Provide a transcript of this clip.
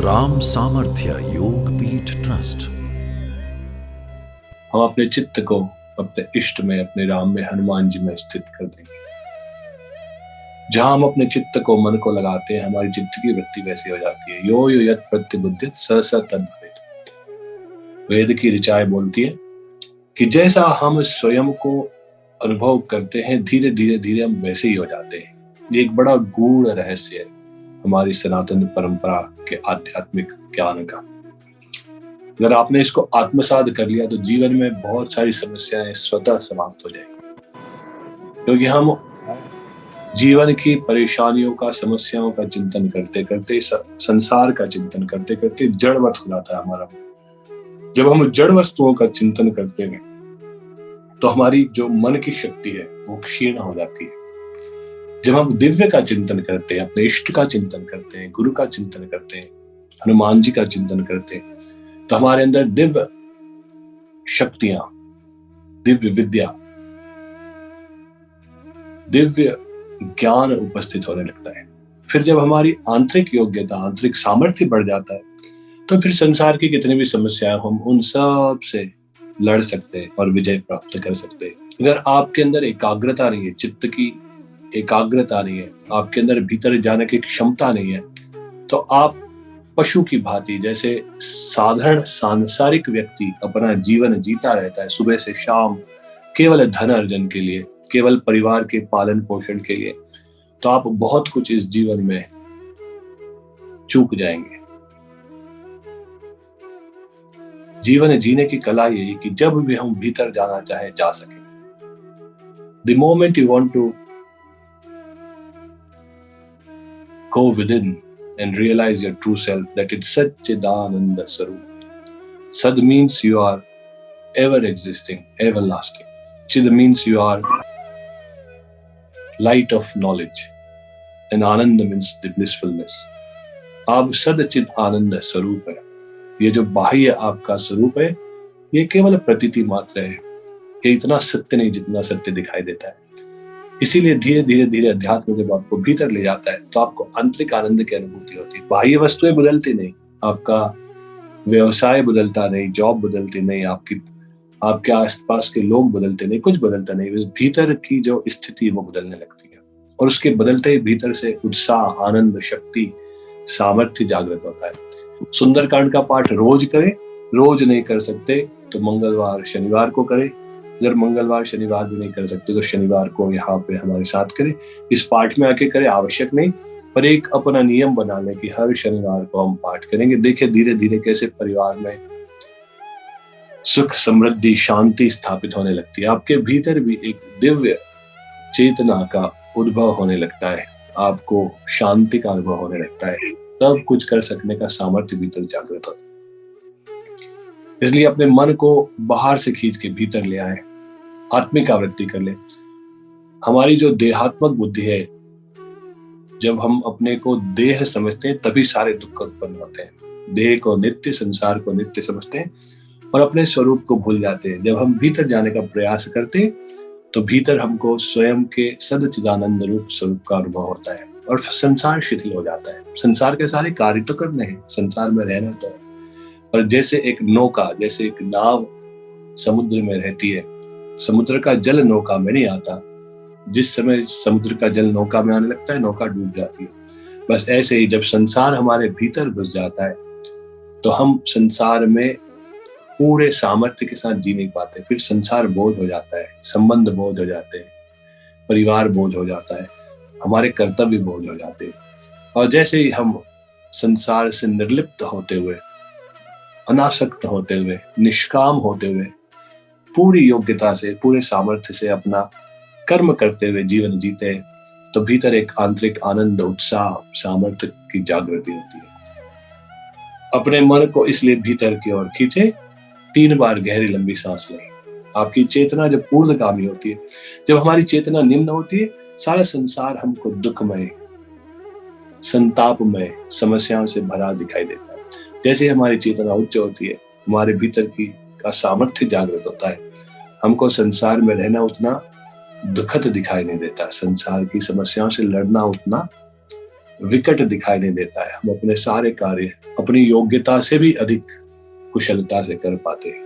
राम सामर्थ्य योग पीठ ट्रस्ट। हम अपने चित्त को अपने इष्ट में, अपने राम में, हनुमान जी में स्थित कर देंगे। जहां हम अपने चित्त को, मन को लगाते हैं, हमारी चित्त की वृत्ति वैसी हो जाती है। यो यो यत् प्रत्यबुद्धित स स तद् भवेत्। वेद की ऋचाएं बोलती है कि जैसा हम स्वयं को अनुभव करते हैं, धीरे धीरे धीरे हम वैसे ही हो जाते हैं। ये एक बड़ा गूढ़ रहस्य है हमारी सनातन परंपरा के आध्यात्मिक ज्ञान का। अगर आपने इसको आत्मसात कर लिया तो जीवन में बहुत सारी समस्याएं स्वतः समाप्त हो जाएंगी, क्योंकि हम जीवन की परेशानियों का, समस्याओं का चिंतन करते करते, संसार का चिंतन करते करते जड़वत हो जाता है हमारा मन। जब हम जड़ वस्तुओं का चिंतन करते हैं तो हमारी जो मन की शक्ति है वो क्षीण हो जाती है। जब हम दिव्य का चिंतन करते हैं, अपने इष्ट का चिंतन करते हैं, गुरु का चिंतन करते हैं, हनुमान जी का चिंतन करते हैं, तो हमारे अंदर दिव्य शक्तियां, दिव्य विद्या, दिव्य ज्ञान उपस्थित होने लगता है। फिर जब हमारी आंतरिक योग्यता, आंतरिक सामर्थ्य बढ़ जाता है, तो फिर संसार की कितनी भी समस्याएं, हम उन सब से लड़ सकते हैं और विजय प्राप्त कर सकते हैं। अगर आपके अंदर एकाग्रता नहीं है, चित्त की एकाग्रता नहीं है, आपके अंदर भीतर जाने की क्षमता नहीं है, तो आप पशु की भांति, जैसे साधारण सांसारिक व्यक्ति अपना जीवन जीता रहता है सुबह से शाम, केवल धन अर्जन के लिए, केवल परिवार के पालन पोषण के लिए, तो आप बहुत कुछ इस जीवन में चूक जाएंगे। जीवन जीने की कला यही कि जब भी हम भीतर जाना चाहे जा सके। The moment you want to go within and realize your true self, that it's Satchidananda Swarup. Sad means you are ever existing, everlasting. Chid means you are light of knowledge. And Ananda means the blissfulness. आप सदचिद आनंद स्वरूप है। ये जो बाह्य आपका स्वरूप है, ये केवल प्रतीति मात्र है। ये इतना सत्य नहीं जितना सत्य दिखाई देता है। इसीलिए धीरे धीरे धीरे अध्यात्म जब आपको भीतर ले जाता है तो आपको आंतरिक आनंद की अनुभूति होती है। बाह्य वस्तुएं बदलती नहीं, आपका व्यवसाय बदलता नहीं, जॉब बदलती नहीं, आपके आसपास के लोग बदलते नहीं, कुछ बदलता नहीं, बस भीतर की जो स्थिति वो बदलने लगती है। और उसके बदलते ही भीतर से उत्साह, आनंद, शक्ति, सामर्थ्य जागृत होता है। सुंदरकांड का पाठ रोज करें, रोज नहीं कर सकते तो मंगलवार शनिवार को करें। अगर मंगलवार शनिवार भी नहीं कर सकते तो शनिवार को यहाँ पे हमारे साथ करें, इस पाठ में आके करें, आवश्यक नहीं, पर एक अपना नियम बना लें कि हर शनिवार को हम पाठ करेंगे। देखिए धीरे धीरे कैसे परिवार में सुख, समृद्धि, शांति स्थापित होने लगती है। आपके भीतर भी एक दिव्य चेतना का उद्भव होने लगता है, आपको शांति का अनुभव होने लगता है, सब कुछ कर सकने का सामर्थ्य भीतर जागृत होता है। इसलिए अपने मन को बाहर से खींच के भीतर ले आए, आत्मिक आवृत्ति कर ले। हमारी जो देहात्मक बुद्धि है, जब हम अपने को देह समझते हैं तभी सारे दुख उत्पन्न होते हैं। देह को नित्य, संसार को नित्य समझते हैं और अपने स्वरूप को भूल जाते हैं। जब हम भीतर जाने का प्रयास करते हैं तो भीतर हमको स्वयं के सच्चिदानंद रूप स्वरूप का अनुभव होता है और संसार शिथिल हो जाता है। संसार के सारे कार्य तो करने हैं, संसार में रहना तो है, पर जैसे एक नौका, जैसे एक नाव समुद्र में रहती है, समुद्र का जल नौका में नहीं आता। जिस समय समुद्र का जल नौका में आने लगता है, नौका डूब जाती है। बस ऐसे ही जब संसार हमारे भीतर घुस जाता है तो हम संसार में पूरे सामर्थ्य के साथ जी नहीं पाते। फिर संसार बोझ हो जाता है, संबंध बोझ हो जाते हैं, परिवार बोझ हो जाता है, हमारे कर्तव्य बोझ हो जाते हैं। और जैसे ही हम संसार से निर्लिप्त होते हुए, अनासक्त होते हुए, निष्काम होते हुए, पूरी योग्यता से, पूरे सामर्थ्य से अपना कर्म करते हुए जीवन जीते हैं, तो भीतर एक आंतरिक आनंद, उत्साह, सामर्थ्य की जागृति होती है। अपने मन को इसलिए भीतर की ओर खींचे, 3 बार गहरी लंबी सांस लें। आपकी चेतना जब ऊर्ध्वगामी होती है, जब हमारी चेतना निम्न होती है, सारा संसार हमको दुखमय, संतापमय, समस्याओं से भरा दिखाई देता है। जैसे हमारी चेतना उच्च होती है, हमारे भीतर का सामर्थ्य जागृत होता है, हमको संसार में रहना उतना दुखद दिखाई नहीं देता, संसार की समस्याओं से लड़ना उतना विकट दिखाई नहीं देता है। हम अपने सारे कार्य अपनी योग्यता से भी अधिक कुशलता से कर पाते हैं।